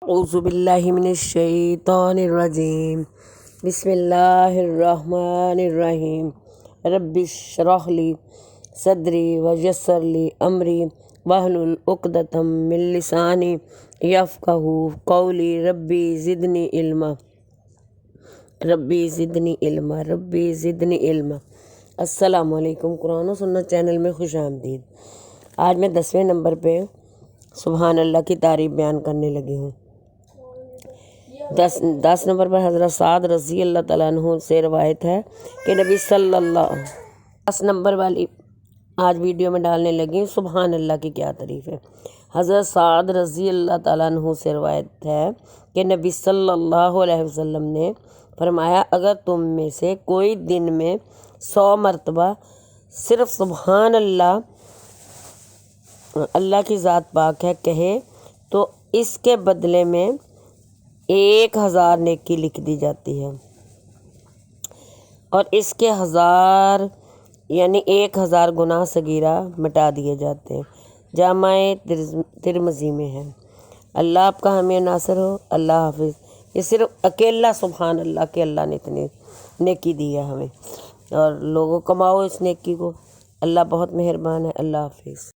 اعوذ باللہ من الشیطان الرجیم بسم اللہ الرحمن الرحیم رب اشرح لی صدری ویسر لی امری واحلل عقدۃ من لسانی یفقہوا قولی ربی زدنی علما ربی زدنی علما۔ السلام علیکم، قرآن و سنت چینل میں خوش آمدید۔ آج میں 10ویں نمبر پہ سبحان اللہ کی تعریف بیان کرنے لگی ہوں۔ 10 نمبر پر حضرت سعد رضی اللہ تعالیٰ عنہ سے روایت ہے کہ نبی صلی اللہ 10 نمبر والی آج ویڈیو میں ڈالنے لگی ہوں۔ سبحان اللہ کی کیا تعریف ہے۔ حضرت سعد رضی اللہ تعالیٰ عنہ سے روایت ہے کہ نبی صلی اللہ علیہ وسلم نے فرمایا، اگر تم میں سے کوئی دن میں 100 مرتبہ صرف سبحان اللہ، اللہ کی ذات پاک ہے، کہے تو اس کے بدلے میں 1000 نیکی لکھ دی جاتی ہے، اور اس کے 1000 یعنی 1000 گناہ صغیرہ مٹا دیے جاتے ہیں۔ جامع ترمذی میں ہے۔ اللہ آپ کا حامی ناصر ہو۔ اللہ حافظ۔ یہ صرف اکیلا سبحان اللہ کے اللہ نے اتنی نیکی دی ہے ہمیں، اور لوگوں کماؤ اس نیکی کو۔ اللہ بہت مہربان ہے۔ اللہ حافظ۔